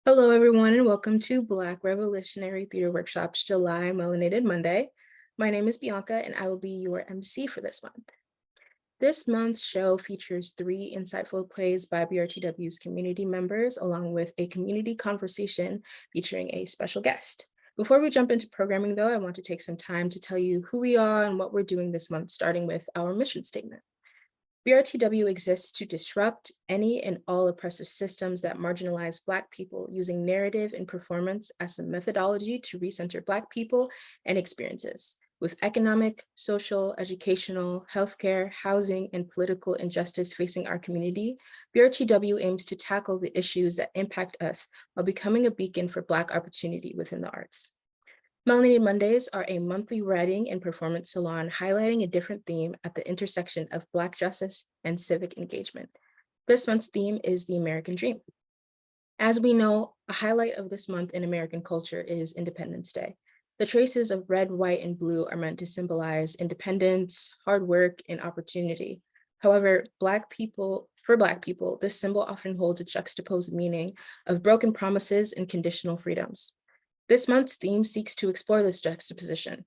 Hello, everyone, and welcome to Black Revolutionary Theater Workshop's July Melanated Monday. My name is Bianca, and I will be your MC for this month. This month's show features 3 insightful plays by BRTW's community members, along with a community conversation featuring a special guest. Before we jump into programming, though, I want to take some time to tell you who we are and what we're doing this month, starting with our mission statement. BRTW exists to disrupt any and all oppressive systems that marginalize Black people, using narrative and performance as a methodology to recenter Black people and experiences. With economic, social, educational, healthcare, housing, and political injustice facing our community, BRTW aims to tackle the issues that impact us while becoming a beacon for Black opportunity within the arts. Melanated Mondays are a monthly writing and performance salon highlighting a different theme at the intersection of Black justice and civic engagement. This month's theme is the American Dream. As we know, a highlight of this month in American culture is Independence Day. The traces of red, white, and blue are meant to symbolize independence, hard work, and opportunity. However, for Black people, this symbol often holds a juxtaposed meaning of broken promises and conditional freedoms. This month's theme seeks to explore this juxtaposition.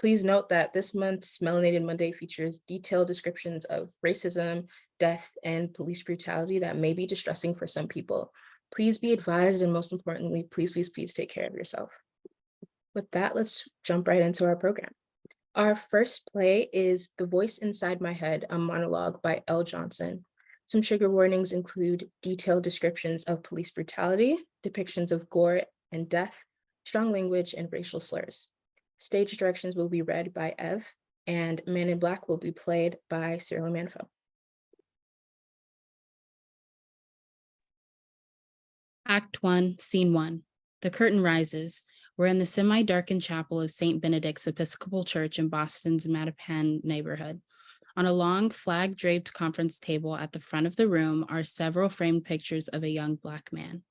Please note that this month's Melanated Monday features detailed descriptions of racism, death, and police brutality that may be distressing for some people. Please be advised, and most importantly, please take care of yourself. With that, let's jump right into our program. Our first play is The Voice Inside My Head, a monologue by L. Johnson. Some trigger warnings include detailed descriptions of police brutality, depictions of gore and death, strong language, and racial slurs. Stage directions will be read by Ev, and Man in Black will be played by Cyril Manfo. Act 1, Scene 1. The curtain rises. We're in the semi-darkened chapel of St. Benedict's Episcopal Church in Boston's Mattapan neighborhood. On a long flag-draped conference table at the front of the room are several framed pictures of a young Black man.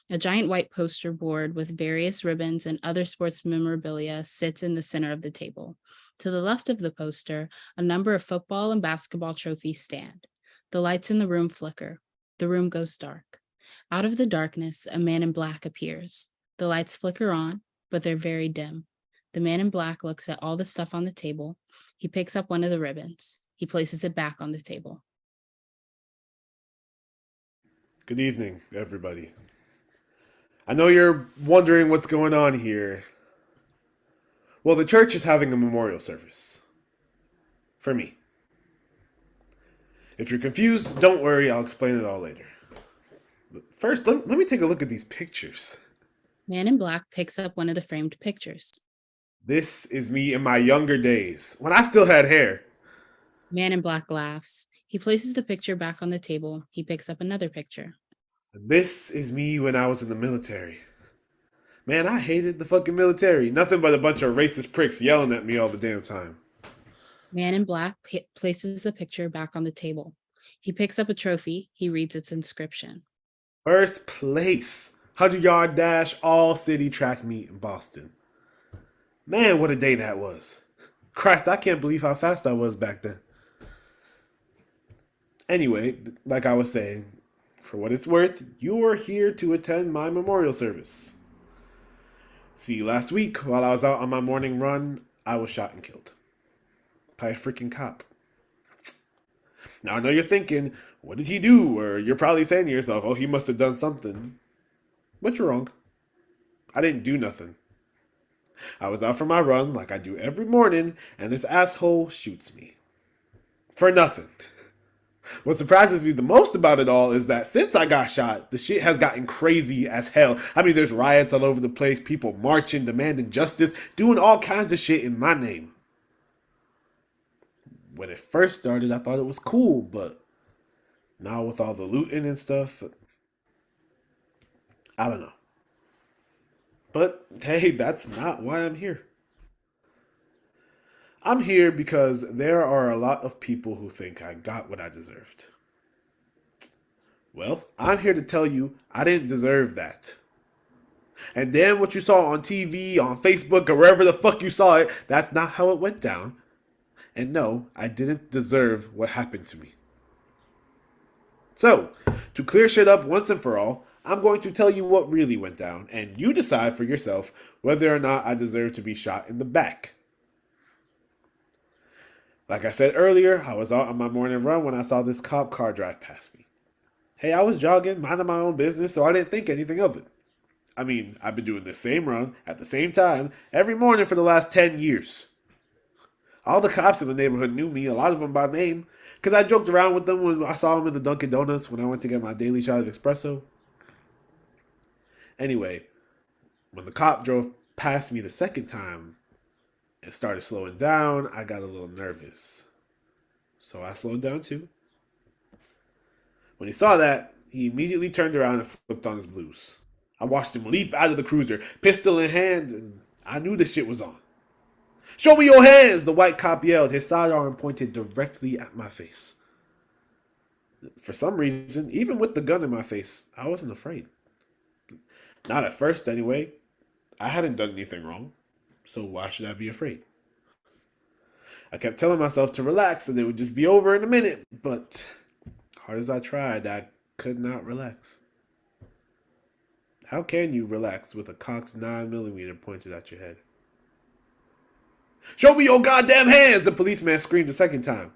A giant white poster board with various ribbons and other sports memorabilia sits in the center of the table. To the left of the poster, a number of football and basketball trophies stand. The lights in the room flicker. The room goes dark. Out of the darkness, a man in black appears. The lights flicker on, but they're very dim. The man in black looks at all the stuff on the table. He picks up one of the ribbons. He places it back on the table. Good evening, everybody. I know you're wondering what's going on here. Well, the church is having a memorial service. For me. If you're confused, don't worry, I'll explain it all later. But first, let me take a look at these pictures. Man in black picks up one of the framed pictures. This is me in my younger days, when I still had hair. Man in black laughs. He places the picture back on the table. He picks up another picture. This is me when I was in the military. Man, I hated the fucking military. Nothing but a bunch of racist pricks yelling at me all the damn time. Man in black places the picture back on the table. He picks up a trophy. He reads its inscription. First place. 100-yard dash all city track meet in Boston. Man, what a day that was. Christ, I can't believe how fast I was back then. Anyway, like I was saying, for what it's worth, you are here to attend my memorial service. See, last week, while I was out on my morning run, I was shot and killed. By a freaking cop. Now I know you're thinking, what did he do? Or you're probably saying to yourself, oh, he must have done something. But you're wrong. I didn't do nothing. I was out for my run like I do every morning, and this asshole shoots me. For nothing. What surprises me the most about it all is that since I got shot, the shit has gotten crazy as hell. I mean, there's riots all over the place, people marching, demanding justice, doing all kinds of shit in my name. When it first started, I thought it was cool, but now with all the looting and stuff, I don't know. But hey, that's not why I'm here. I'm here because there are a lot of people who think I got what I deserved. Well, I'm here to tell you I didn't deserve that. And then what you saw on TV, on Facebook, or wherever the fuck you saw it, that's not how it went down. And no, I didn't deserve what happened to me. So, to clear shit up once and for all, I'm going to tell you what really went down, and you decide for yourself whether or not I deserve to be shot in the back. Like I said earlier, I was out on my morning run when I saw this cop car drive past me. Hey, I was jogging, minding my own business, so I didn't think anything of it. I mean, I've been doing the same run at the same time every morning for the last 10 years. All the cops in the neighborhood knew me, a lot of them by name, because I joked around with them when I saw them in the Dunkin' Donuts when I went to get my daily shot of espresso. Anyway, when the cop drove past me the second time and started slowing down, I got a little nervous. So I slowed down too. When he saw that, he immediately turned around and flipped on his blues. I watched him leap out of the cruiser, pistol in hand, and I knew the shit was on. Show me your hands, the white cop yelled, his sidearm pointed directly at my face. For some reason, even with the gun in my face, I wasn't afraid. Not at first, anyway. I hadn't done anything wrong, so why should I be afraid? I kept telling myself to relax and it would just be over in a minute, but hard as I tried, I could not relax. How can you relax with a Cox 9mm pointed at your head? Show me your goddamn hands, the policeman screamed a second time.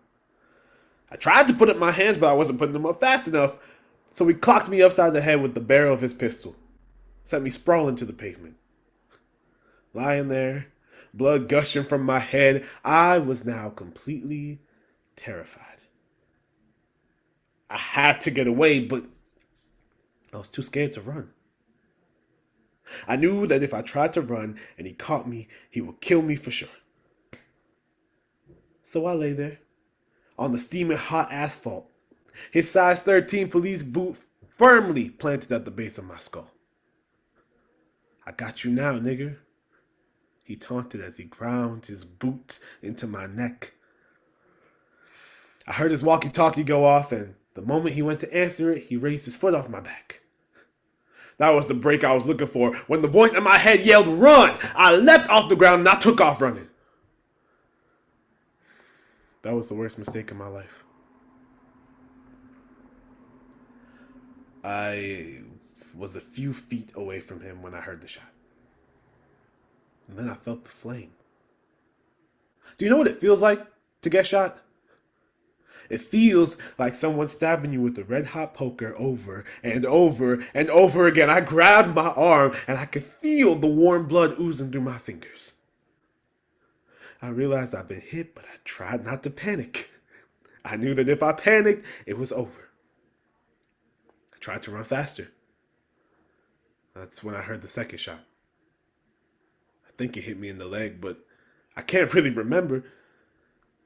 I tried to put up my hands, but I wasn't putting them up fast enough, so he clocked me upside the head with the barrel of his pistol, sent me sprawling to the pavement. Lying there, blood gushing from my head, I was now completely terrified. I had to get away, but I was too scared to run. I knew that if I tried to run and he caught me, he would kill me for sure. So I lay there, on the steaming hot asphalt, his size 13 police boot firmly planted at the base of my skull. I got you now, nigger, he taunted as he ground his boot into my neck. I heard his walkie-talkie go off, and the moment he went to answer it, he raised his foot off my back. That was the break I was looking for. When the voice in my head yelled, "Run!" I leapt off the ground and I took off running. That was the worst mistake in my life. I was a few feet away from him when I heard the shot. And then I felt the flame. Do you know what it feels like to get shot? It feels like someone stabbing you with a red-hot poker over and over and over again. I grabbed my arm and I could feel the warm blood oozing through my fingers. I realized I'd been hit, but I tried not to panic. I knew that if I panicked, it was over. I tried to run faster. That's when I heard the second shot. I think it hit me in the leg, but I can't really remember.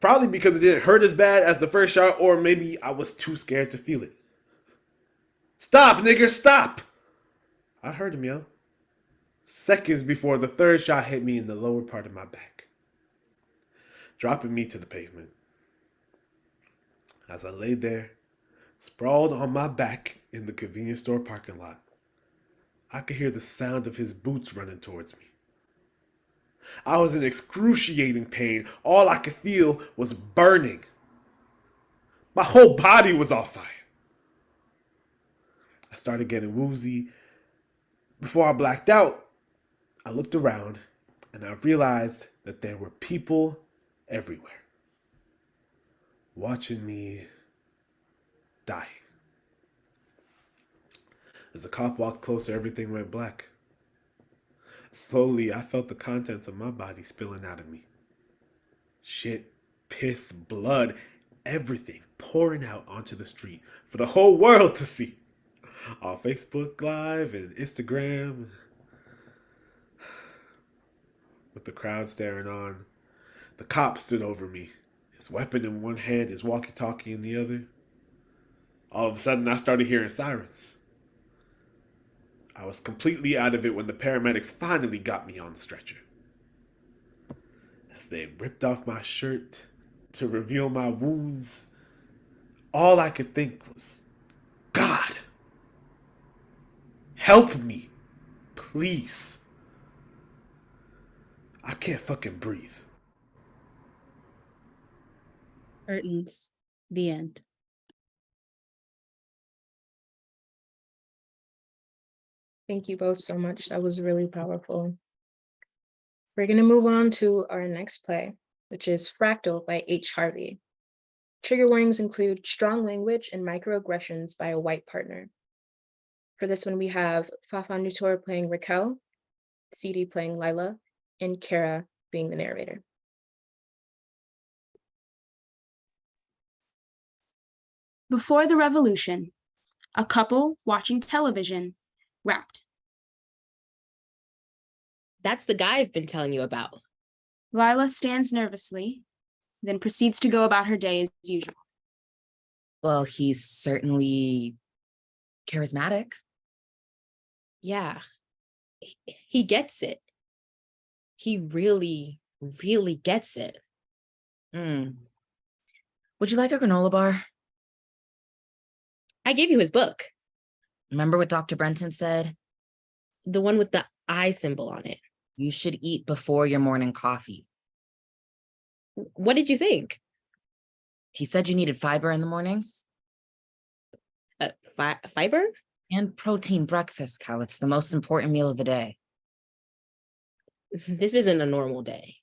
Probably because it didn't hurt as bad as the first shot, or maybe I was too scared to feel it. Stop, nigger, stop! I heard him yell. Seconds before the third shot hit me in the lower part of my back, dropping me to the pavement. As I lay there, sprawled on my back in the convenience store parking lot, I could hear the sound of his boots running towards me. I was in excruciating pain. All I could feel was burning. My whole body was on fire. I started getting woozy. Before I blacked out, I looked around and I realized that there were people everywhere, watching me dying. As the cop walked closer, everything went black. Slowly, I felt the contents of my body spilling out of me. Shit, piss, blood, everything pouring out onto the street for the whole world to see. On Facebook Live and Instagram. With the crowd staring on, the cop stood over me, his weapon in one hand, his walkie-talkie in the other. All of a sudden, I started hearing sirens. I was completely out of it when the paramedics finally got me on the stretcher. As they ripped off my shirt to reveal my wounds, all I could think was, God, help me, please. I can't fucking breathe. Curtains. The end. Thank you both so much. That was really powerful. We're going to move on to our next play, which is Fractal by H. Harvey. Trigger warnings include strong language and microaggressions by a white partner. For this one, we have Fafa Nutor playing Raquel, CD playing Lila, and Kara being the narrator. Before the revolution, a couple watching television rapped. That's the guy I've been telling you about. Lila stands nervously, then proceeds to go about her day as usual. Well, he's certainly charismatic. Yeah, he gets it. He really, really gets it. Would you like a granola bar? I gave you his book, Remember what Dr. Brenton said? the one with the eye symbol on it. You should eat before your morning coffee. What did you think? He said you needed fiber in the mornings. Fiber? And protein breakfast, Cal. It's the most important meal of the day. This isn't a normal day.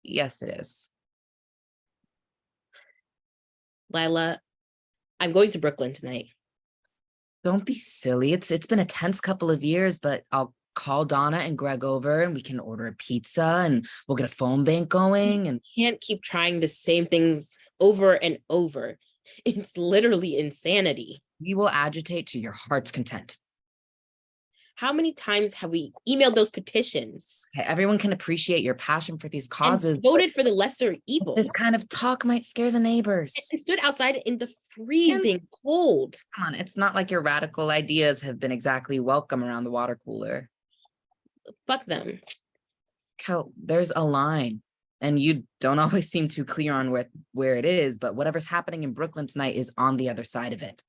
Yes, it is. Lila, I'm going to Brooklyn tonight. Don't be silly. It's been a tense couple of years, but I'll call Donna and Greg over and we can order a pizza and we'll get a phone bank going. And Can't keep trying the same things over and over. It's literally insanity. we will agitate to your heart's content. How many times have we emailed those petitions Okay, everyone can appreciate your passion for these causes. and voted for the lesser evils? This kind of talk might scare the neighbors. And stood outside in the freezing cold. Come on, it's not like your radical ideas have been exactly welcome around the water cooler. Fuck them. Kel, there's a line, and you don't always seem too clear on where it is, but whatever's happening in Brooklyn tonight is on the other side of it.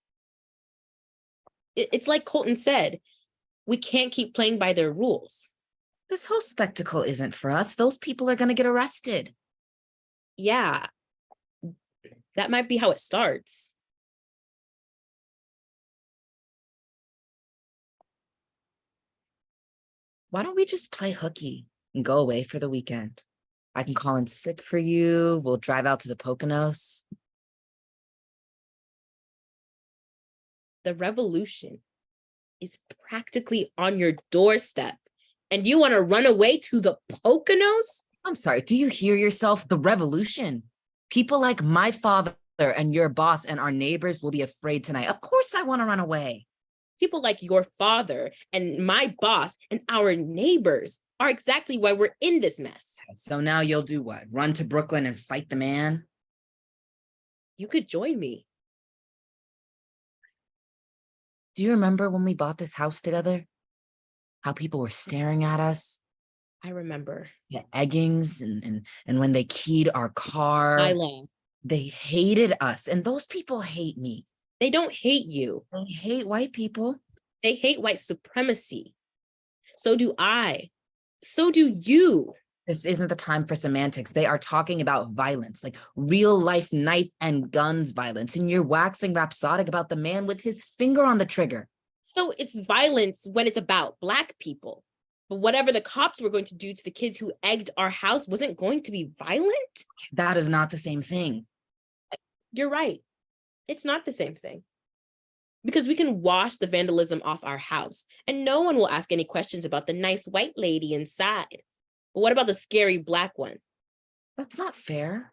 It's like Colton said, we can't keep playing by their rules. This whole spectacle isn't for us. Those people are going to get arrested. Yeah, that might be how it starts. Why don't we just play hooky and go away for the weekend? I can call in sick for you. We'll drive out to the Poconos. The revolution is practically on your doorstep, and you want to run away to the Poconos? I'm sorry, do you hear yourself? The revolution. People like my father and your boss and our neighbors will be afraid tonight. Of course I want to run away. People like your father and my boss and our neighbors are exactly why we're in this mess. So now you'll do what? Run to Brooklyn and fight the man? You could join me. Do you remember when we bought this house together? How people were staring at us? I remember. The eggings and when they keyed our car. Lila, They hated us, and those people hate me. they don't hate you. They hate white people. They hate white supremacy. So do I. So do you. This isn't the time for semantics. They are talking about violence, like real life knife and guns violence. And you're waxing rhapsodic about the man with his finger on the trigger. So it's violence when it's about Black people. But whatever the cops were going to do to the kids who egged our house wasn't going to be violent? That is not the same thing. You're right. It's not the same thing. Because we can wash the vandalism off our house, and no one will ask any questions about the nice white lady inside. But what about the scary Black one? That's not fair.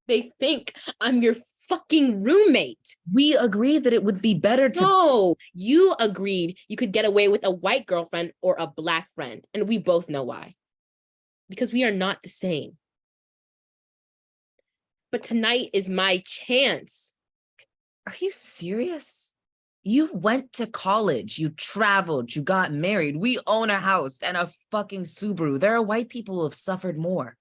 They think I'm your fucking roommate. We agree that it would be better to. No, you agreed you could get away with a white girlfriend or a Black friend, and we both know why. Because we are not the same. But tonight is my chance. Are you serious? You went to college, you traveled, you got married. We own a house and a fucking Subaru. There are white people who have suffered more.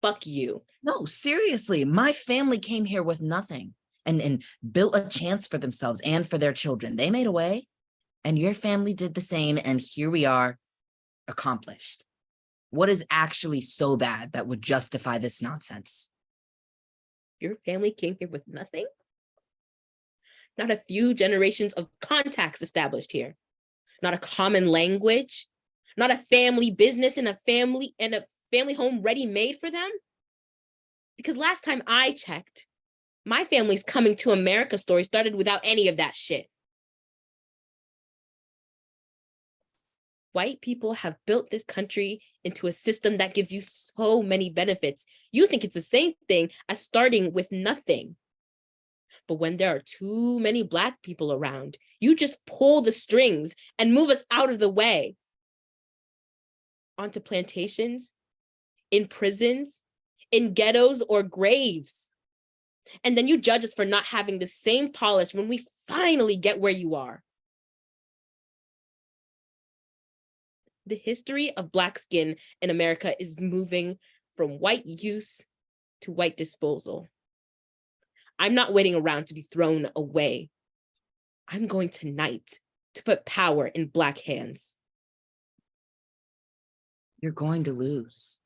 Fuck you. No, seriously, my family came here with nothing and built a chance for themselves and for their children. They made a way, and your family did the same, and here we are, accomplished. What is actually so bad that would justify this nonsense? Your family came here with nothing? Not a few generations of contacts established here. Not a common language. Not a family business and a family home ready-made for them. Because last time I checked, my family's coming to America story started without any of that shit. White people have built this country into a system that gives you so many benefits. You think it's the same thing as starting with nothing. But when there are too many Black people around, you just pull the strings and move us out of the way. Onto plantations, in prisons, in ghettos or graves. And then you judge us for not having the same polish when we finally get where you are. The history of Black skin in America is moving from white use to white disposal. I'm not waiting around to be thrown away. I'm going tonight to put power in Black hands. You're going to lose.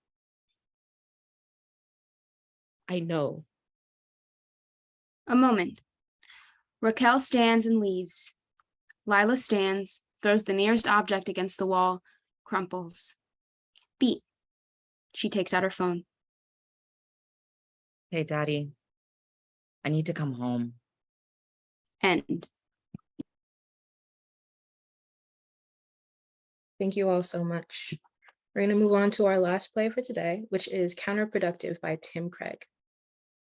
I know. A moment. Raquel stands and leaves. Lila stands, throws the nearest object against the wall, crumples. Beat. She takes out her phone. Hey, Daddy. I need to come home. End. Thank you all so much. We're going to move on to our last play for today, which is Counterproductive by Tim Craig.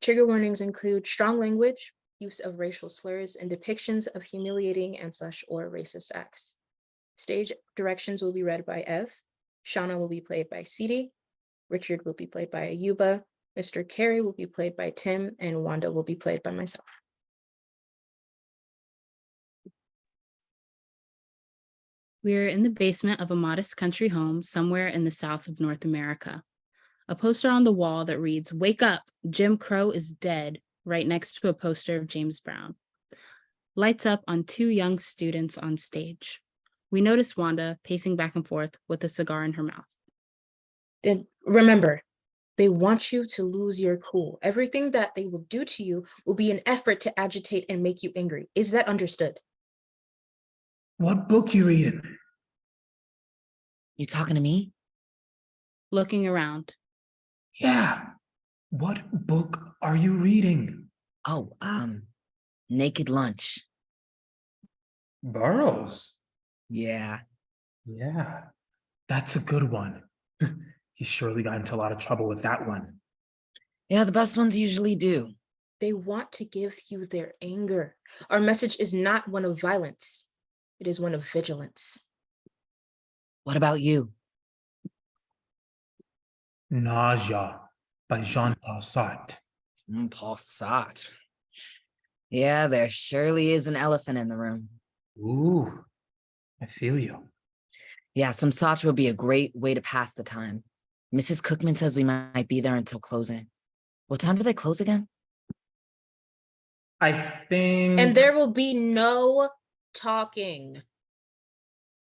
Trigger warnings include strong language, use of racial slurs, and depictions of humiliating and/or racist acts. Stage directions will be read by Ev. Shauna will be played by Sidi. Richard will be played by Ayuba. Mr. Carey will be played by Tim, and Wanda will be played by myself. We are in the basement of a modest country home somewhere in the south of North America. A poster on the wall that reads, "Wake up, Jim Crow is dead," right next to a poster of James Brown. Lights up on two young students on stage. We notice Wanda pacing back and forth with a cigar in her mouth. And remember, they want you to lose your cool. Everything that they will do to you will be an effort to agitate and make you angry. Is that understood? What book you reading? You talking to me? Looking around. Yeah. What book are you reading? Oh, Naked Lunch. Burroughs. Yeah. Yeah, that's a good one. He surely got into a lot of trouble with that one. Yeah, the best ones usually do. They want to give you their anger. Our message is not one of violence. It is one of vigilance. What about you? Nausea by Jean-Paul Sartre. Paul Sartre. Yeah, there surely is an elephant in the room. Ooh, I feel you. Yeah, some Sartre would be a great way to pass the time. Mrs. Cookman says we might be there until closing. What time do they close again? I think... And there will be no talking.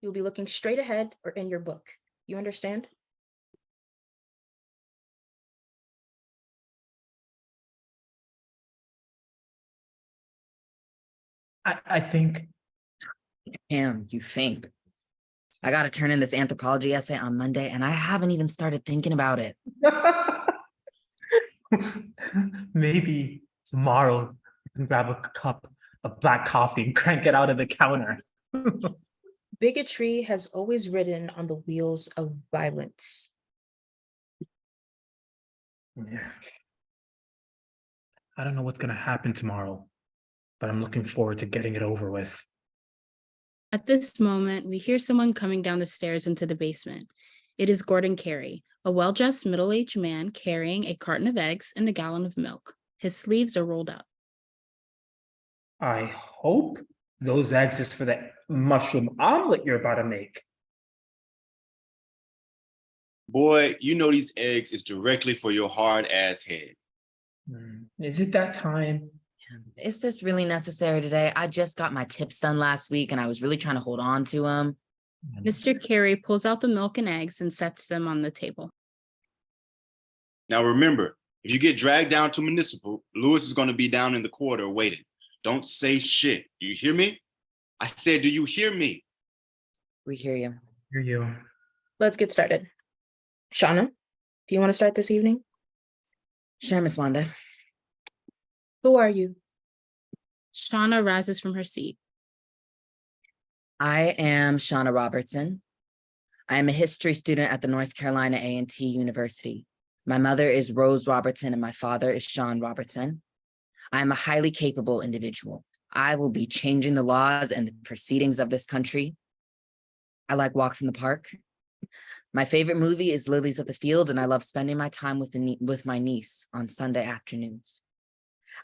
You'll be looking straight ahead or in your book. You understand? I think... Damn, you think. I got to turn in this anthropology essay on Monday, and I haven't even started thinking about it. Maybe tomorrow you can grab a cup of black coffee and crank it out of the counter. Bigotry has always ridden on the wheels of violence. Yeah. I don't know what's going to happen tomorrow, but I'm looking forward to getting it over with. At this moment, we hear someone coming down the stairs into the basement. It is Gordon Carey, a well-dressed middle-aged man carrying a carton of eggs and a gallon of milk. His sleeves are rolled up. I hope those eggs is for the mushroom omelet you're about to make. Boy, you know these eggs is directly for your hard-ass head. Is it that time? Is this really necessary today? I just got my tips done last week, and I was really trying to hold on to them. Mr. Carey pulls out the milk and eggs and sets them on the table. Now remember, if you get dragged down to municipal, Lewis is going to be down in the corridor waiting. Don't say shit. Do you hear me? I said, do you hear me? We hear you. Hear you. Let's get started. Shauna, do you want to start this evening? Sure, Miss Wanda. Who are you? Shauna rises from her seat. I am Shauna Robertson. I am a history student at the North Carolina A&T University. My mother is Rose Robertson and my father is Sean Robertson. I am a highly capable individual. I will be changing the laws and the proceedings of this country. I like walks in the park. My favorite movie is Lilies of the Field, and I love spending my time with my niece on Sunday afternoons.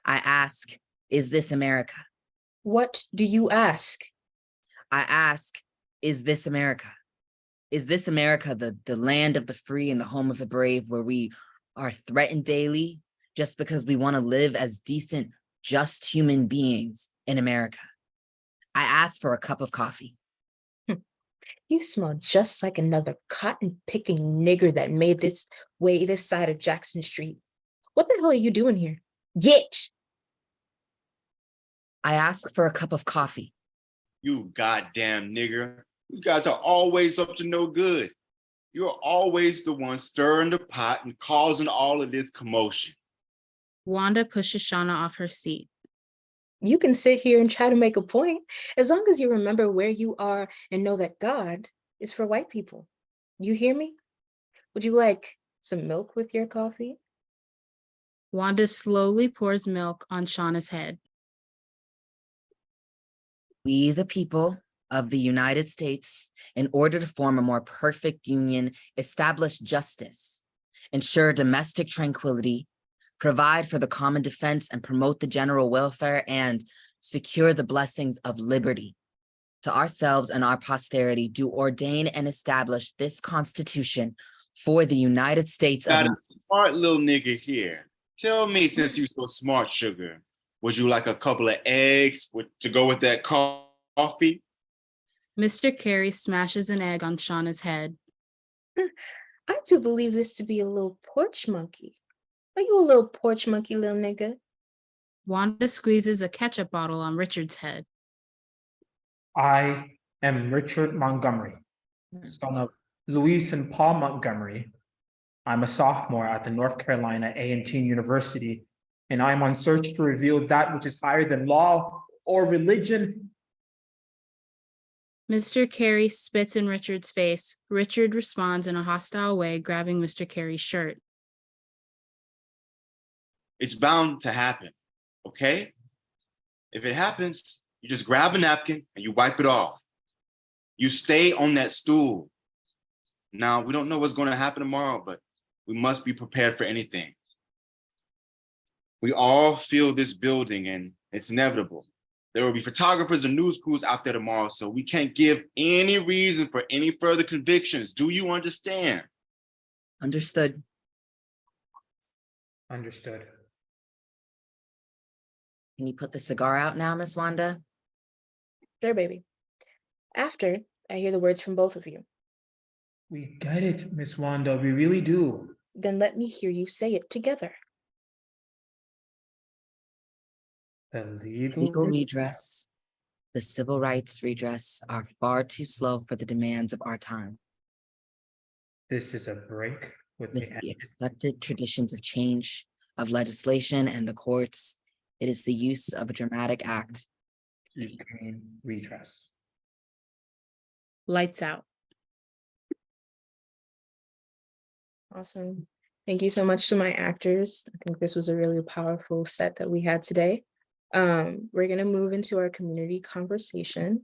I ask, is this America? What do you ask? I ask, is this America? Is this America the land of the free and the home of the brave, where we are threatened daily just because we want to live as decent, just human beings in America? I ask for a cup of coffee. You smell just like another cotton-picking nigger that made this way this side of Jackson Street. What the hell are you doing here? Get! I ask for a cup of coffee. You goddamn nigger. You guys are always up to no good. You're always the one stirring the pot and causing all of this commotion. Wanda pushes Shauna off her seat. You can sit here and try to make a point as long as you remember where you are and know that God is for white people. You hear me? Would you like some milk with your coffee? Wanda slowly pours milk on Shauna's head. We, the people of the United States, in order to form a more perfect union, establish justice, ensure domestic tranquility, provide for the common defense and promote the general welfare, and secure the blessings of liberty. To ourselves and our posterity do ordain and establish this Constitution for the United States Got of a smart little nigga here. Tell me, since you're so smart, sugar, would you like a couple of eggs to go with that coffee? Mr. Carey smashes an egg on Shauna's head. I do believe this to be a little porch monkey. Are you a little porch monkey, little nigga? Wanda squeezes a ketchup bottle on Richard's head. I am Richard Montgomery, son of Louise and Paul Montgomery. I'm a sophomore at the North Carolina A&T University, and I'm on search to reveal that which is higher than law or religion. Mr. Carey spits in Richard's face. Richard responds in a hostile way, grabbing Mr. Carey's shirt. It's bound to happen, okay? If it happens, you just grab a napkin and you wipe it off. You stay on that stool. Now, we don't know what's going to happen tomorrow, but we must be prepared for anything. We all feel this building and it's inevitable. There will be photographers and news crews out there tomorrow, so we can't give any reason for any further convictions. Do you understand? Understood. Understood. Can you put the cigar out now, Miss Wanda? Sure, baby. After I hear the words from both of you, We get it, Miss Wanda, we really do. then let me hear you say it together. The Legal redress, the civil rights redress are far too slow for the demands of our time. This is a break with With the the accepted traditions of change, of legislation and the courts, it is the use of a dramatic act. Ukraine redress. Lights out. Awesome. Thank you so much to my actors. I think this was a really powerful set that we had today. We're going to move into our community conversation.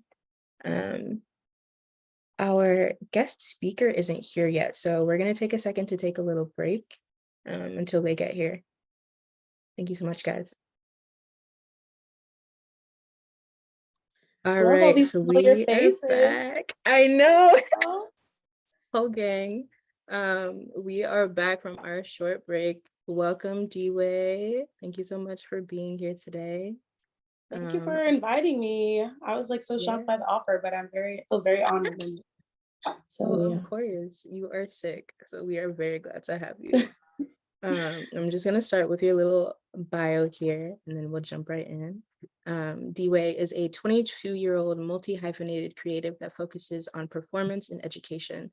Our guest speaker isn't here yet, so we're going to take a second to take a little break until they get here. Thank you so much, guys. All Love all right, these so familiar we are faces. back. I know. Oh, Whole gang. We are back from our short break. Welcome, D-Way. Thank you so much for being here today. thank you for inviting me. I was like so shocked by the offer, but feel very honored. So yeah. Of course, you are sick, so we are very glad to have you. I'm just gonna start with your little bio here, and then we'll jump right in. D-Way is a 22-year-old multi-hyphenated creative that focuses on performance and education.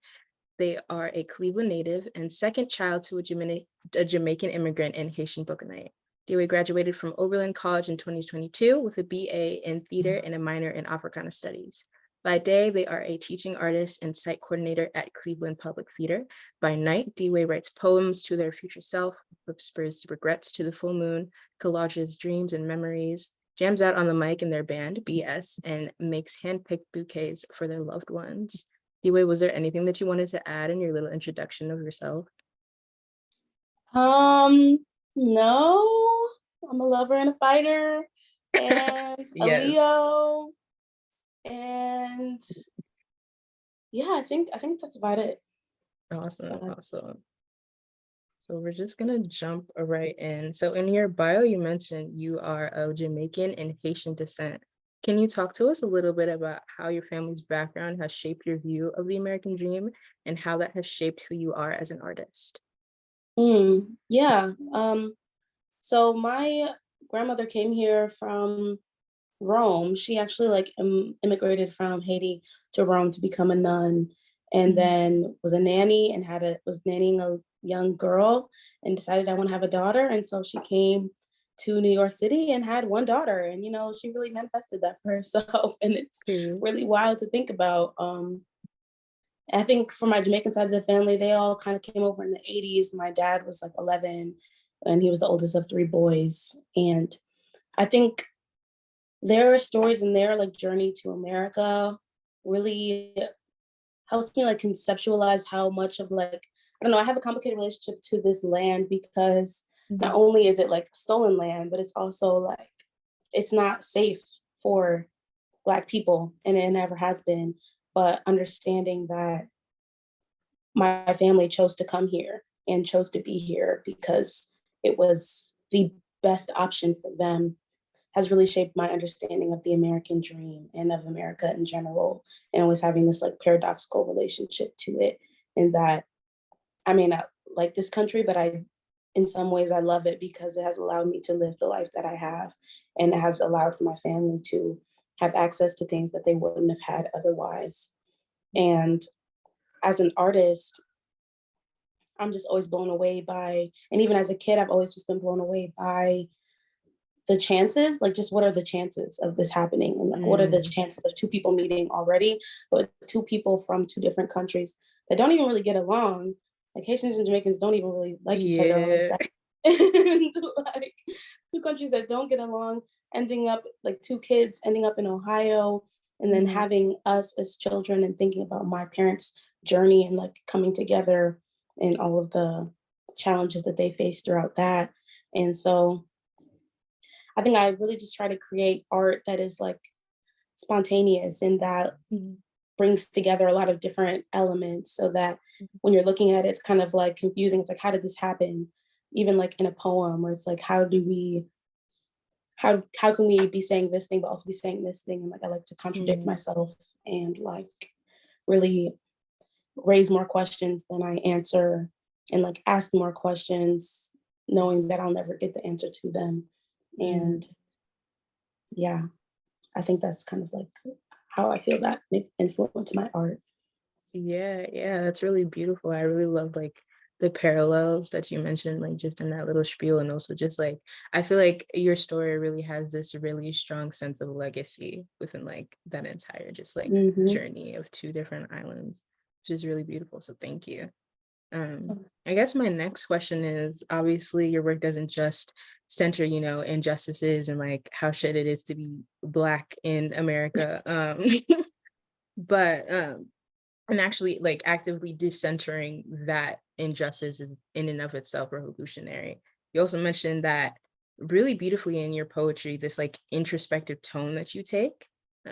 They are a Cleveland native and second child to a Jamaican immigrant and Haitian Bocanite. D-Way graduated from Oberlin College in 2022 with a BA in theater and a minor in Africana Studies. By day, they are a teaching artist and site coordinator at Cleveland Public Theater. By night, D-Way writes poems to their future self, whispers regrets to the full moon, collages dreams and memories, jams out on the mic in their band, BS, and makes hand-picked bouquets for their loved ones. D-Way, was there anything that you wanted to add in your little introduction of yourself? No, I'm a lover and a fighter and a Yes. Leo. And yeah, I think that's about it. Awesome. So we're just gonna jump right in. So in your bio, you mentioned you are of Jamaican and Haitian descent. Can you talk to us a little bit about how your family's background has shaped your view of the American dream and how that has shaped who you are as an artist? Yeah. So my grandmother came here from Rome. She actually immigrated from Haiti to Rome to become a nun, and then was a nanny and was nannying a young girl and decided I want to have a daughter. And so she came to New York City and had one daughter. And she really manifested that for herself. And it's really wild to think about. I think for my Jamaican side of the family, they all kind of came over in the 80s. My dad was like 11 and he was the oldest of 3 boys. And I think their stories and their journey to America really helps me conceptualize how much of I don't know, I have a complicated relationship to this land because not only is it stolen land, but it's also it's not safe for Black people, and it never has been. But understanding that my family chose to come here and chose to be here because it was the best option for them has really shaped my understanding of the American dream and of America in general, and always having this paradoxical relationship to it. And that, I mean, I like this country, but in some ways I love it because it has allowed me to live the life that I have, and it has allowed for my family to have access to things that they wouldn't have had otherwise. And as an artist, I'm just always blown away by, and even as a kid, I've always just been blown away by the chances, just what are the chances of this happening? And what are the chances of 2 people meeting already, but 2 people from 2 different countries that don't even really get along. Haitians and Jamaicans don't even really like each other like that. And 2 countries that don't get along, ending up 2 kids ending up in Ohio, and then having us as children and thinking about my parents' journey and coming together and all of the challenges that they faced throughout that. And so I think I really just try to create art that is spontaneous and that brings together a lot of different elements so that when you're looking at it, it's kind of confusing. It's how did this happen? Even in a poem where it's how can we be saying this thing but also be saying this thing? And I like to contradict myself and really raise more questions than I answer, and ask more questions knowing that I'll never get the answer to them. And yeah, I think that's kind of how I feel that influenced my art. Yeah, that's really beautiful. I really love the parallels that you mentioned, just in that little spiel, and also just I feel like your story really has this really strong sense of legacy within that entire just journey of 2 different islands, which is really beautiful. So thank you. I guess my next question is, obviously your work doesn't just center, injustices and how shit it is to be Black in America, but and actually actively decentering that injustice is in and of itself revolutionary. You also mentioned that really beautifully in your poetry, this introspective tone that you take.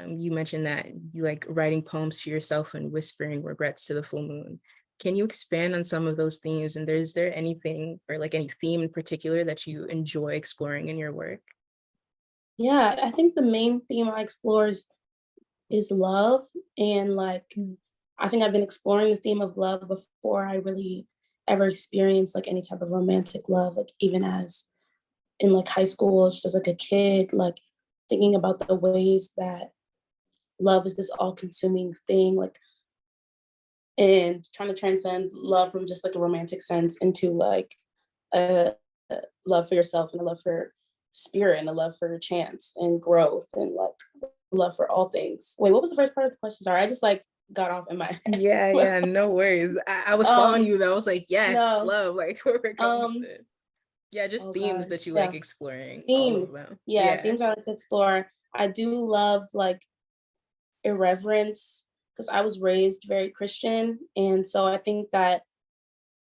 You mentioned that you writing poems to yourself and whispering regrets to the full moon. Can you expand on some of those themes? And is there anything or any theme in particular that you enjoy exploring in your work? Yeah, I think the main theme I explore is love. And I think I've been exploring the theme of love before I really ever experienced any type of romantic love, even as in high school, just as a kid, thinking about the ways that love is this all-consuming thing, like, and trying to transcend love from just like a romantic sense into like a, a love for yourself and a love for spirit and a love for chance and growth and like love for all things. Wait, what was the first part of the question? Sorry, I just like got off in my head. Yeah, no worries. I was following you though. I was like, yes, no. love, like where we're going with it. Yeah, just Oh themes God, that you yeah. like exploring. All of Themes. them. Yeah, themes I like to explore. I do love like irreverence because I was raised very Christian. And so I think that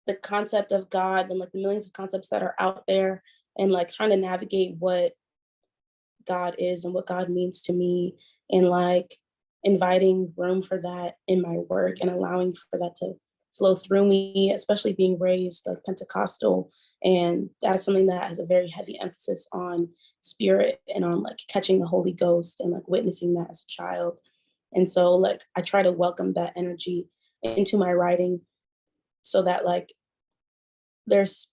the concept of God and like the millions of concepts that are out there and like trying to navigate what God is and what God means to me and like inviting room for that in my work and allowing for that to flow through me, especially being raised like Pentecostal. And that is something that has a very heavy emphasis on spirit and on like catching the Holy Ghost and like witnessing that as a child. And so like I try to welcome that energy into my writing so that like there's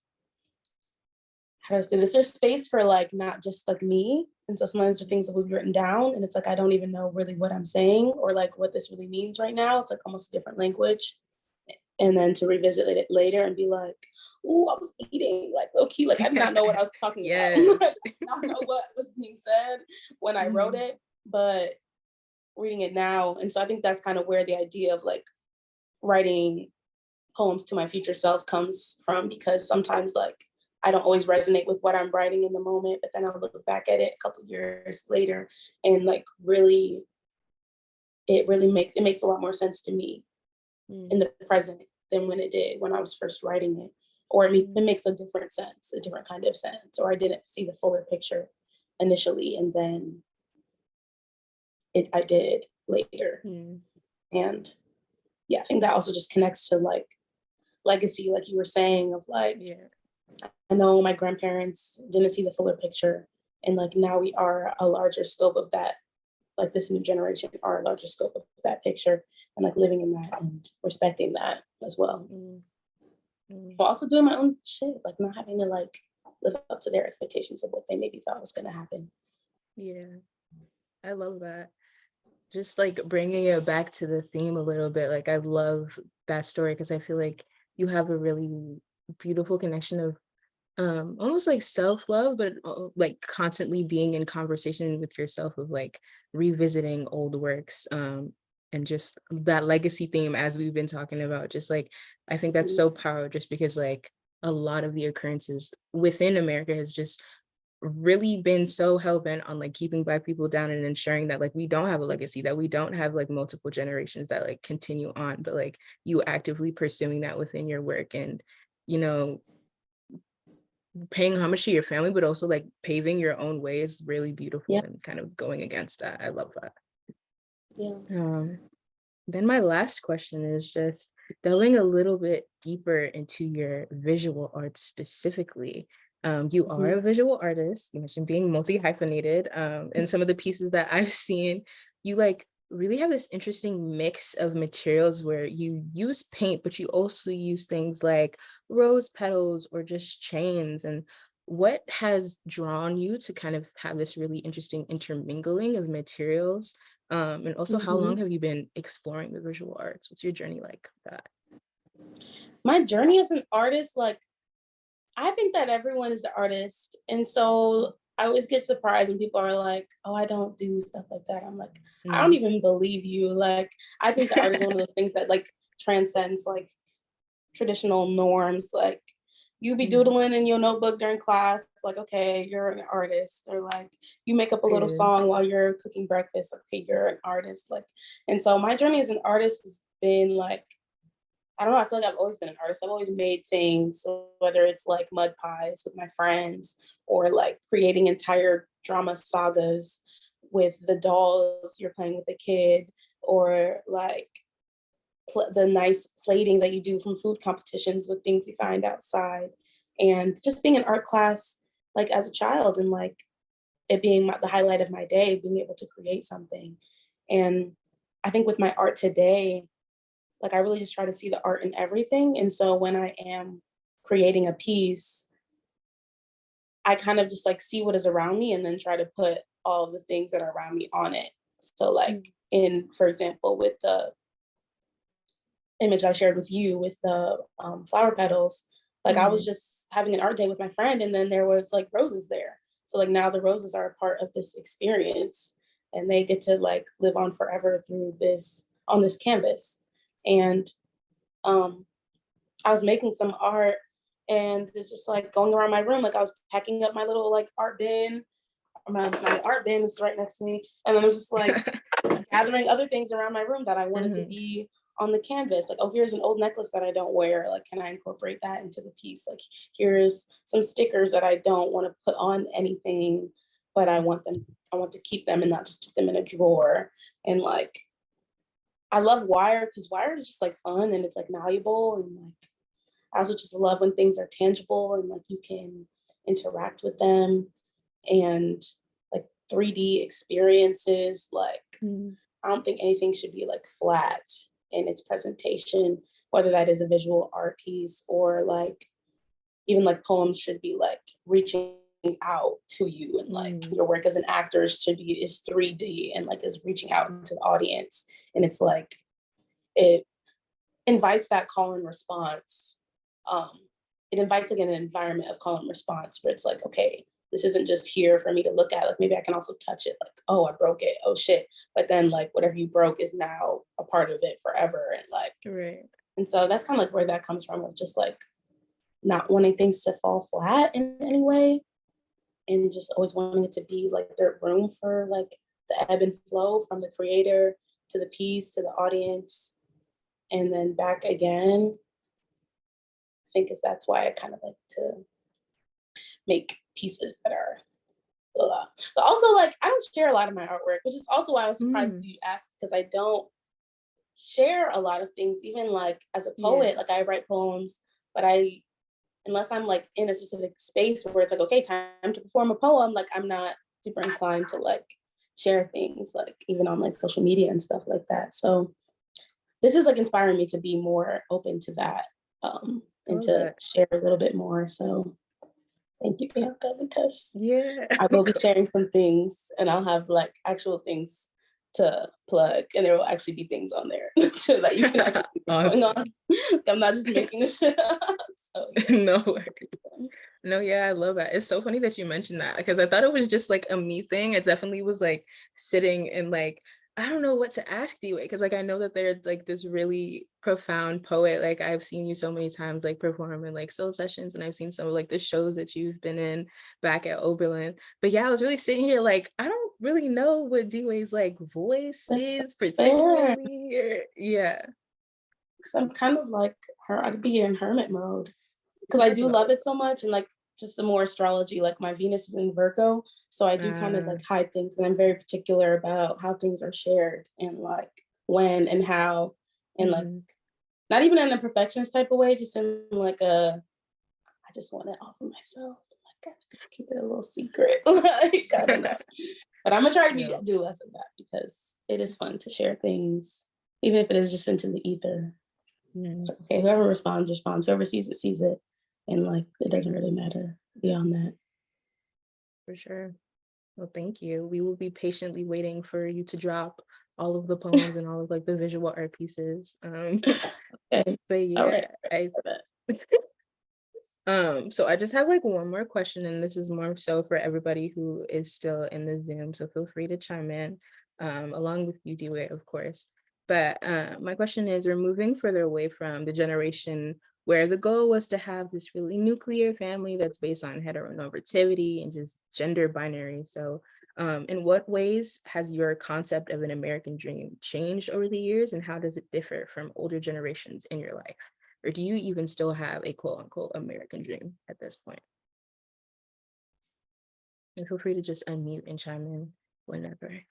how do I say this? There's space for like not just like me. And so sometimes there are things that we've written down and it's like I don't even know really what I'm saying or like what this really means right now. It's like almost a different language. And then to revisit it later and be like, "Ooh, I was eating like low key, like I did not know what I was talking about. I did not know what was being said when I wrote it, but reading it now." And so I think that's kind of where the idea of like writing poems to my future self comes from, because sometimes like I don't always resonate with what I'm writing in the moment, but then I'll look back at it a couple years later and like really, it makes a lot more sense to me in the present than when it did when I was first writing it. Or it makes a different sense, a different kind of sense, or I didn't see the fuller picture initially and then I did later. And yeah, I think that also just connects to like legacy, like you were saying, of like, I know my grandparents didn't see the fuller picture. And like now we are a larger scope of that, like this new generation are a larger scope of that picture and like living in that and respecting that as well. While also doing my own shit, like not having to like live up to their expectations of what they maybe thought was going to happen. Yeah, I love that. Just like bringing it back to the theme a little bit. Like I love that story because I feel like you have a really beautiful connection of almost like self-love, but like constantly being in conversation with yourself of like revisiting old works, and just that legacy theme as we've been talking about. Just like I think that's so powerful just because like a lot of the occurrences within America has just really been so hell-bent on like keeping Black people down and ensuring that like we don't have a legacy, that we don't have like multiple generations that like continue on, but like you actively pursuing that within your work and, you know, paying homage to your family, but also like paving your own way is really beautiful and kind of going against that. I love that. Then my last question is just delving a little bit deeper into your visual arts specifically. You are a visual artist. You mentioned being multi-hyphenated. And some of the pieces that I've seen, you like really have this interesting mix of materials where you use paint, but you also use things like rose petals or just chains. And what has drawn you to kind of have this really interesting intermingling of materials? And also, how long have you been exploring the visual arts? What's your journey like with that? My journey as an artist, like, I think that everyone is an artist. And so I always get surprised when people are like, "Oh, I don't do stuff like that." I'm like, I don't even believe you. Like, I think that art is one of those things that like transcends like traditional norms. Like, you be doodling in your notebook during class. It's like, okay, you're an artist. Or like, you make up a little song while you're cooking breakfast. Like, okay, you're an artist. Like, and so my journey as an artist has been like, I don't know, I feel like I've always been an artist. I've always made things, whether it's like mud pies with my friends or like creating entire drama sagas with the dolls you're playing with a kid, or like the nice plating that you do from food competitions with things you find outside. And just being in art class, like as a child, and like it being the highlight of my day, being able to create something. And I think with my art today, like I really just try to see the art in everything. And so when I am creating a piece, I kind of just like see what is around me and then try to put all of the things that are around me on it. So like for example, with the image I shared with you with the flower petals, like I was just having an art day with my friend, and then there was like roses there. So like now the roses are a part of this experience, and they get to like live on forever through this on this canvas. And I was making some art, and it's just like going around my room, like I was packing up my little like art bin. My art bin is right next to me, and then I was just like gathering other things around my room that I wanted to be on the canvas. Like, oh, here's an old necklace that I don't wear. Like, can I incorporate that into the piece? Like, here's some stickers that I don't want to put on anything, but I want to keep them and not just keep them in a drawer. And like, I love wire because wire is just like fun and it's like malleable. And like, I also just love when things are tangible and like you can interact with them, and like 3D experiences. Like, I don't think anything should be like flat in its presentation, whether that is a visual art piece or like even like poems should be like reaching out to you, and like your work as an actor should be is 3D and like is reaching out to the audience, and it's like it invites that call and response. It invites again an environment of call and response where it's like, okay, this isn't just here for me to look at. Like maybe I can also touch it. Like, oh, I broke it. Oh shit. But then like whatever you broke is now a part of it forever. And like, Right. And so that's kind of like where that comes from, of just like not wanting things to fall flat in any way, and just always wanting it to be like there's room for like the ebb and flow from the creator to the piece to the audience, and then back again. I think that's why I kind of like to make pieces that are but also like I don't share a lot of my artwork, which is also why I was surprised you asked, because I don't share a lot of things. Even like as a poet, like I write poems, but unless I'm like in a specific space where it's like, okay, time to perform a poem, like I'm not super inclined to like share things like even on like social media and stuff like that. So this is like inspiring me to be more open to that, and to share a little bit more. So thank you, Bianca, because I will be sharing some things, and I'll have like actual things to plug, and there will actually be things on there so that you can actually see what's going on. I'm not just making this shit up. So, No, yeah, I love that. It's so funny that you mentioned that, because I thought it was just like a me thing. It definitely was like sitting and like, I don't know what to ask you, because like I know that they're like this really profound poet. Like I've seen you so many times like perform in like soul sessions, and I've seen some of like the shows that you've been in back at Oberlin. But yeah, I was really sitting here like I don't really know what D-Way's like voice is particularly. So I'm kind of like her. I could be in hermit mode because I do love it so much, and like just some more astrology, like my Venus is in Virgo, so I do kind of like hide things, and I'm very particular about how things are shared and like when and how, and like not even in a perfectionist type of way, just in like I just want it all for myself. Like I just keep it a little secret. Like I don't know, but I'm gonna try to do less of that because it is fun to share things, even if it is just into the ether. It's like, okay, whoever responds, whoever sees it, and like it doesn't really matter beyond that. For sure. Well, thank you. We will be patiently waiting for you to drop all of the poems and all of like the visual art pieces. Okay. But yeah, so I just have like one more question, and this is more so for everybody who is still in the Zoom, so feel free to chime in, along with you, D-Way, of course. But my question is, we're moving further away from the generation where the goal was to have this really nuclear family that's based on heteronormativity and just gender binary. So in what ways has your concept of an American dream changed over the years, and how does it differ from older generations in your life? Or do you even still have a quote unquote American dream at this point? And feel free to just unmute and chime in whenever.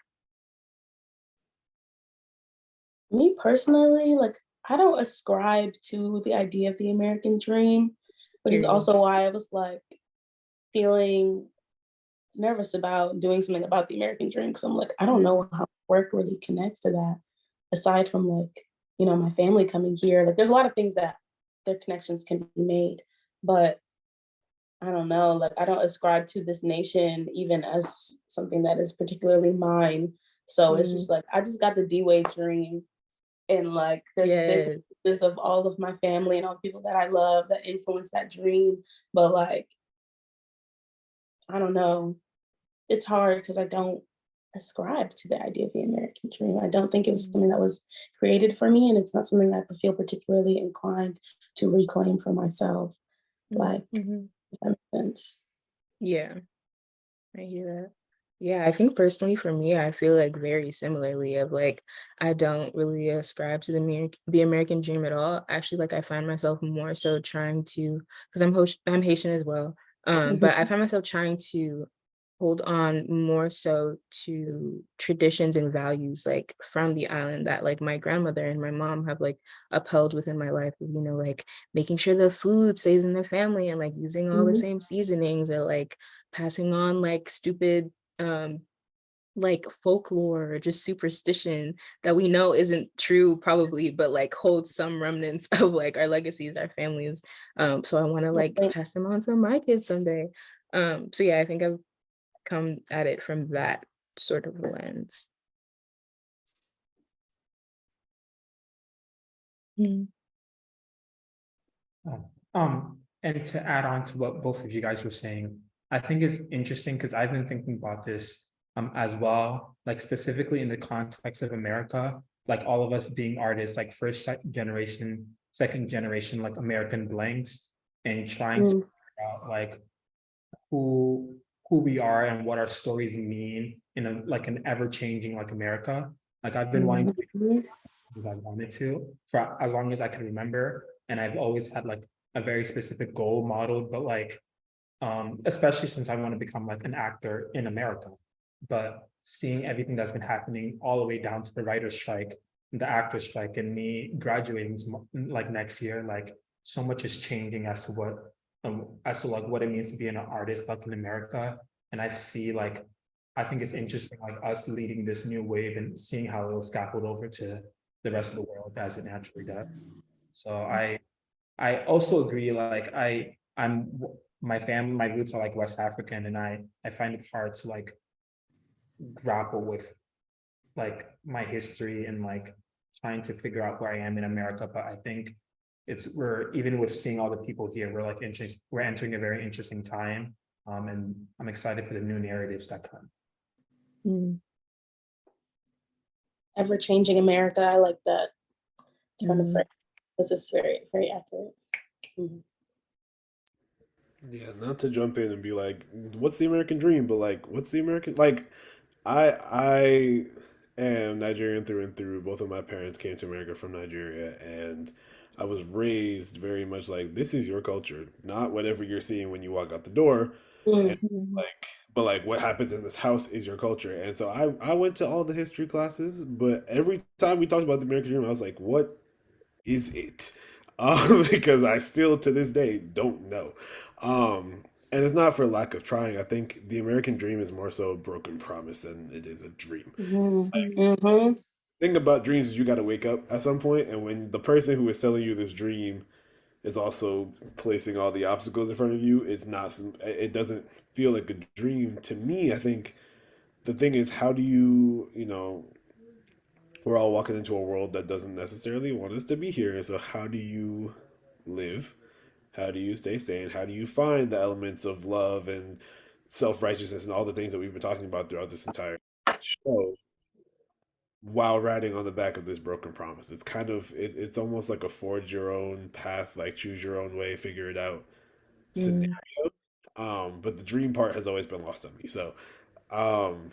Me personally, like I don't ascribe to the idea of the American dream, which is also why I was like feeling nervous about doing something about the American dream. Because I'm like, I don't know how work really connects to that, aside from like, you know, my family coming here. Like there's a lot of things that their connections can be made. But I don't know, like I don't ascribe to this nation even as something that is particularly mine. So it's just like I just got the D-Wade dream, and like there's bits Yes. of all of my family and all the people that I love that influenced that dream. But like I don't know, it's hard because I don't ascribe to the idea of the American dream. I don't think it was something that was created for me, and it's not something that I feel particularly inclined to reclaim for myself. Like, Mhm. if that makes sense. Yeah, I hear that. Yeah, I think personally for me, I feel like very similarly of like I don't really ascribe to the American dream at all. Actually, like I find myself more so trying to, because I'm Haitian as well. But I Mhm. find myself trying to hold on more so to traditions and values like from the island that like my grandmother and my mom have like upheld within my life, like making sure the food stays in the family and like using all the Mhm. same seasonings, or like passing on like stupid um like folklore or just superstition that we know isn't true probably, but like holds some remnants of like our legacies, our families. So I want to like Right. pass them on to my kids someday. So yeah, I think I've come at it from that sort of lens. Mm. And to add on to what both of you guys were saying, I think it's interesting because I've been thinking about this as well, like specifically in the context of America, like all of us being artists, like generation, second generation, like American blanks, and trying to Mm. figure out like who we are and what our stories mean in a like an ever-changing like America. Like I've been wanting to Mhm. as I wanted to for as long as I can remember. And I've always had like a very specific goal modeled, but like, especially since I want to become like an actor in America. But seeing everything that's been happening all the way down to the writer's strike, the actor's strike, and me graduating like next year, like so much is changing as to like what it means to be an artist like in America. And I see like I think it's interesting like us leading this new wave and seeing how it'll scaffold over to the rest of the world as it naturally does. So I also agree, like my family, my roots are like West African, and I find it hard to like grapple with like my history and like trying to figure out where I am in America. But I think we're even with seeing all the people here, we're like we're entering a very interesting time. And I'm excited for the new narratives that come. Mm. Ever changing America. I like that turn of Mm. phrase because it's very, very accurate. Mhm. Yeah, not to jump in and be like, "What's the American dream?" But like, what's the American like? I am Nigerian through and through. Both of my parents came to America from Nigeria, and I was raised very much like this is your culture, not whatever you're seeing when you walk out the door. And Mm. Mhm. like, but like what happens in this house is your culture. And so I went to all the history classes, but every time we talked about the American dream, I was like, what is it? Because I still to this day don't know. And it's not for lack of trying. I think the American dream is more so a broken promise than it is a dream. Mhm. Mm. Mhm. Thing about dreams is you got to wake up at some point, and when the person who is selling you this dream is also placing all the obstacles in front of you, it's not. It doesn't feel like a dream to me. I think the thing is, how do you. We're all walking into a world that doesn't necessarily want us to be here. So how do you live? How do you stay sane? How do you find the elements of love and self righteousness and all the things that we've been talking about throughout this entire show while riding on the back of this broken promise? It's kind of it's almost like a forge your own path, like choose your own way, figure it out scenario. Mm. But the dream part has always been lost on me. So um,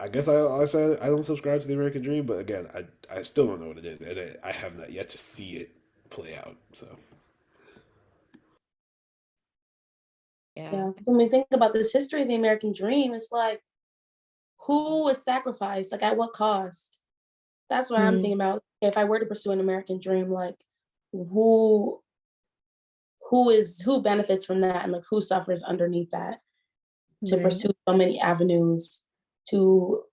I guess I said I don't subscribe to the American dream, but again, I still don't know what it is, and I have not yet to see it play out. So Yeah. Yeah. When we think about this history of the American dream, it's like who was sacrificed? Like at what cost? That's what I'm Mm. thinking about. If I were to pursue an American dream, like who who benefits from that and like who suffers underneath that to Right. pursue so many avenues to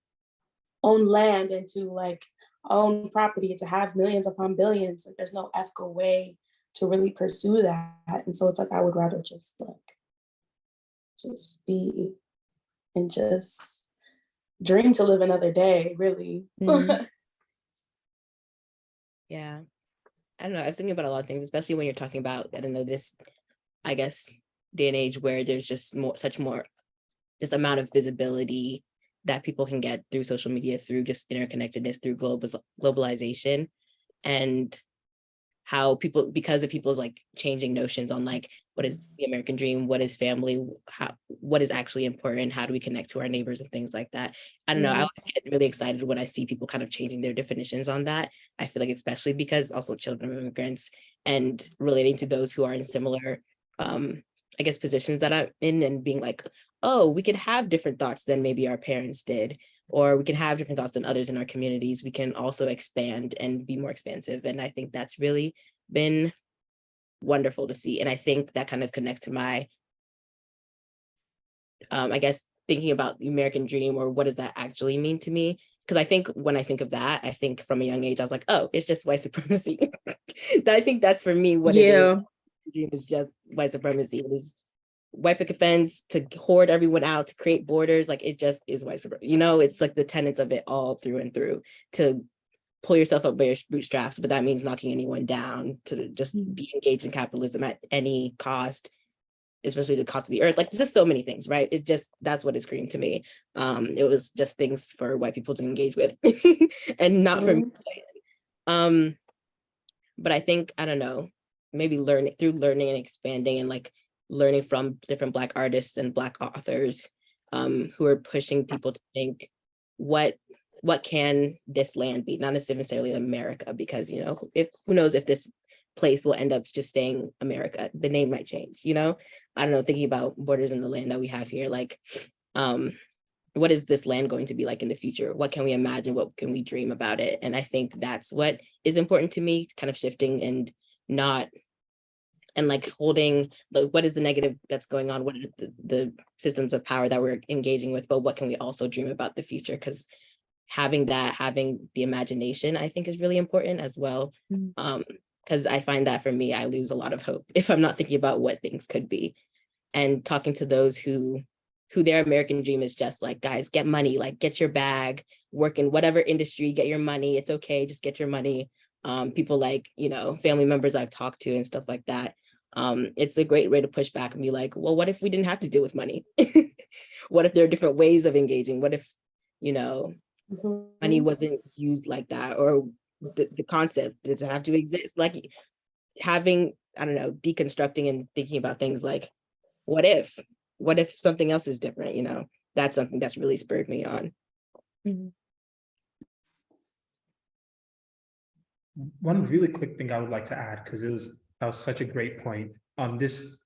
own land and to like own property to have millions upon billions. Like there's no ethical way to really pursue that. And so it's like I would rather just be and just dream to live another day, really. Mhm. Yeah. I don't know. I was thinking about a lot of things, especially when you're talking about, I don't know, this, I guess, day and age where there's just more just amount of visibility that people can get through social media, through just interconnectedness, through globalization, and how people, because of people's like changing notions on like what is the American dream, what is family, what is actually important, how do we connect to our neighbors and things like that. I don't know. I always get really excited when I see people kind of changing their definitions on that. I feel like especially because also children of immigrants and relating to those who are in similar I guess positions that I'm in, and being like, oh, we could have different thoughts than maybe our parents did, or we can have different thoughts than others in our communities. We can also expand and be more expansive. And I think that's really been wonderful to see. And I think that kind of connects to my, I guess, thinking about the American dream, or what does that actually mean to me? Because I think when I think of that, I think from a young age, I was like, oh, it's just white supremacy. I think that's for me what it is. Dream is just white supremacy. It is white picket fence, to hoard everyone out, to create borders. Like it just is white supremacy. You know, it's like the tenets of it all through and through, to pull yourself up by your bootstraps, but that means knocking anyone down, to just be engaged in capitalism at any cost, especially the cost of the earth. Like there's just so many things, right? It just, that's what it screamed to me. It was just things for white people to engage with and not for me. But I think, I don't know, maybe learning and expanding, and like learning from different Black artists and Black authors who are pushing people to think, what can this land be? Not necessarily America, because, you know, if who knows if this place will end up just staying America. The name might change, you know? I don't know, thinking about borders in the land that we have here, like, what is this land going to be like in the future? What can we imagine? What can we dream about it? And I think that's what is important to me, kind of shifting and not, and like holding what is the negative that's going on? What are the systems of power that we're engaging with? But what can we also dream about the future? Because having the imagination, I think, is really important as well. Because I find that for me, I lose a lot of hope if I'm not thinking about what things could be. And talking to those who their American dream is just like, guys, get money, like get your bag, work in whatever industry, get your money. It's okay, just get your money. People like, you know, family members I've talked to and stuff like that. It's a great way to push back and be like, well, what if we didn't have to deal with money? What if there are different ways of engaging? What if, you know, money wasn't used like that, or the concept doesn't have to exist? Like having, I don't know, deconstructing and thinking about things like, what if something else is different, you know? That's something that's really spurred me on. One really quick thing I would like to add, because that was such a great point. This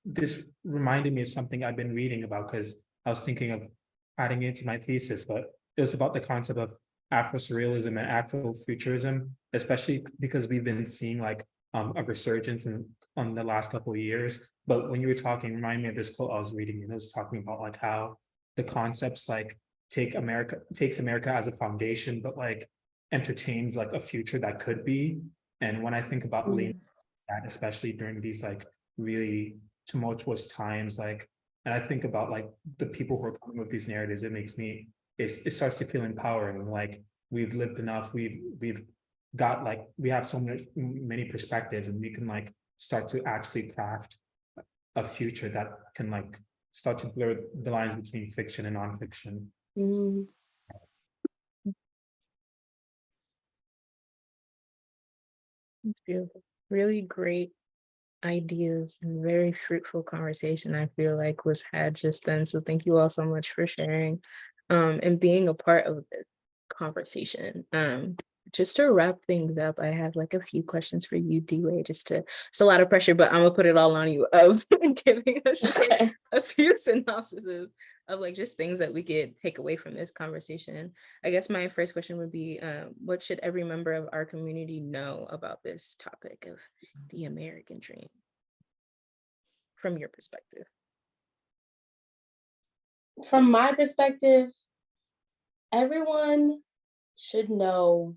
reminded me of something I've been reading about, because I was thinking of adding it to my thesis, but it was about the concept of Afro-surrealism and Afro-futurism, especially because we've been seeing like a resurgence on the last couple of years. But when you were talking, remind me of this quote I was reading, and it was talking about like how the concepts like takes America as a foundation, but like entertains like a future that could be. And when I think about that, especially during these like really tumultuous times, like, and I think about like the people who are coming with these narratives, it starts to feel empowering. Like we've lived enough, we've got like, we have so many perspectives, and we can like start to actually craft a future that can like start to blur the lines between fiction and nonfiction. It's beautiful. Really great ideas and very fruitful conversation, I feel like, was had just then. So thank you all so much for sharing and being a part of the conversation. Just to wrap things up, I have like a few questions for you, D-Way, it's a lot of pressure, but I'm gonna put it all on you of giving us just like, a few synopsises of like just things that we could take away from this conversation. I guess my first question would be, what should every member of our community know about this topic of the American dream from your perspective? From my perspective, everyone should know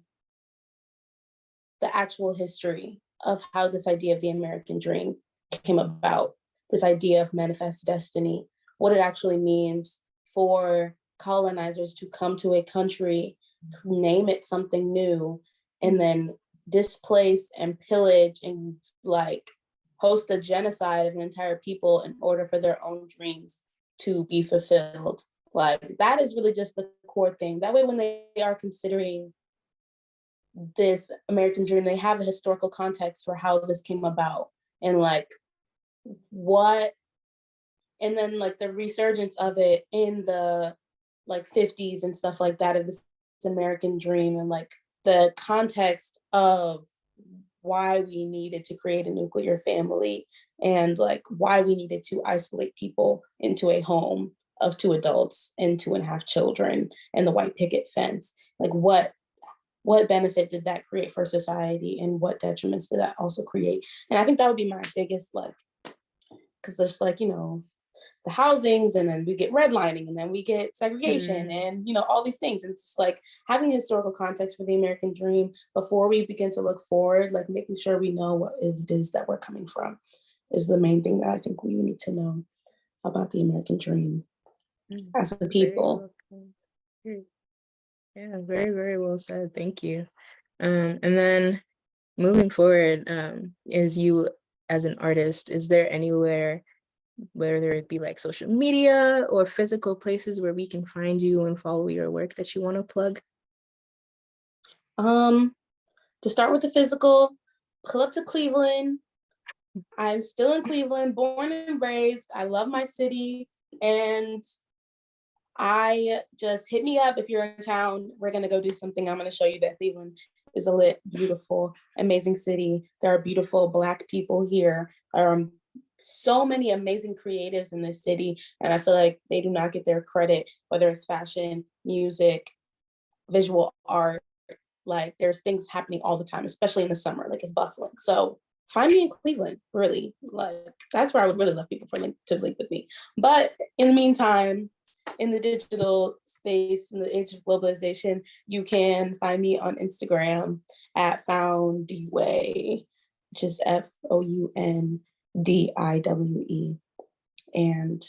the actual history of how this idea of the American dream came about, this idea of manifest destiny, what it actually means for colonizers to come to a country, name it something new, and then displace and pillage and like host a genocide of an entire people in order for their own dreams to be fulfilled. Like that is really just the core thing. That way, when they are considering this American dream, they have a historical context for how this came about and like what, and then like the resurgence of it in the like 50s and stuff like that of this American dream, and like the context of why we needed to create a nuclear family and like why we needed to isolate people into a home of 2 adults and 2.5 children and the white picket fence. Like what benefit did that create for society and what detriments did that also create? And I think that would be my biggest like, because there's like, you know, the housings, and then we get redlining, and then we get segregation, and you know, all these things. And it's just like having historical context for the American dream before we begin to look forward, like making sure we know what it is that we're coming from is the main thing that I think we need to know about the American dream as a people. Yeah, very, very well said. Thank you. And then moving forward, as you as an artist, is there anywhere, whether it be like social media or physical places where we can find you and follow your work, that you want to plug? To start with the physical, pull up to Cleveland. I'm still in Cleveland, born and raised. I love my city, and I just hit me up if you're in town. We're gonna go do something. I'm gonna show you that Cleveland is a lit, beautiful, amazing city. There are beautiful Black people here. So many amazing creatives in this city, and I feel like they do not get their credit, whether it's fashion, music, visual art. Like there's things happening all the time, especially in the summer, like it's bustling. So find me in Cleveland, really. Like that's where I would really love people to link with me. But in the meantime, in the digital space, in the age of globalization, you can find me on Instagram at foundiwe, which is FOUNDIWE. And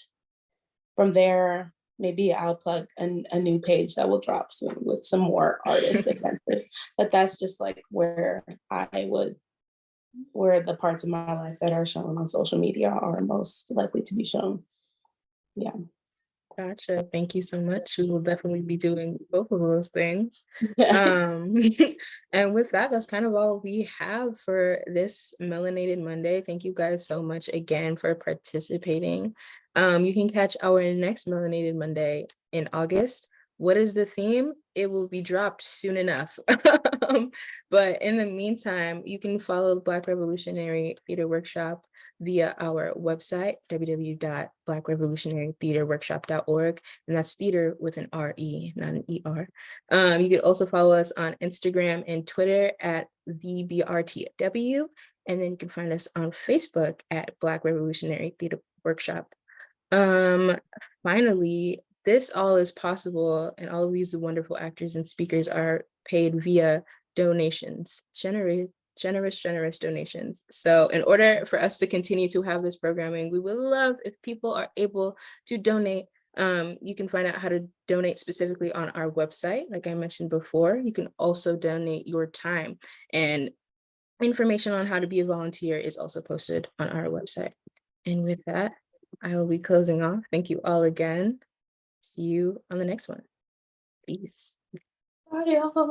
from there, maybe I'll plug a new page that will drop soon with some more artist adventures. But that's just like where the parts of my life that are shown on social media are most likely to be shown. Yeah. Gotcha. Thank you so much. We will definitely be doing both of those things. And with that, that's kind of all we have for this Melanated Monday. Thank you guys so much again for participating. You can catch our next Melanated Monday in August. What is the theme? It will be dropped soon enough. But in the meantime, you can follow the Black Revolutionary Theater Workshop via our website, www.blackrevolutionarytheaterworkshop.org. And that's theater with an R-E, not an E-R. You can also follow us on Instagram and Twitter at TheBRTW. And then you can find us on Facebook at Black Revolutionary Theater Workshop. Finally, this all is possible, and all of these wonderful actors and speakers are paid via donations, generous donations. So in order for us to continue to have this programming, we would love if people are able to donate. You can find out how to donate specifically on our website. Like I mentioned before, you can also donate your time, and information on how to be a volunteer is also posted on our website. And with that, I will be closing off. Thank you all again. See you on the next one. Peace. Bye, y'all.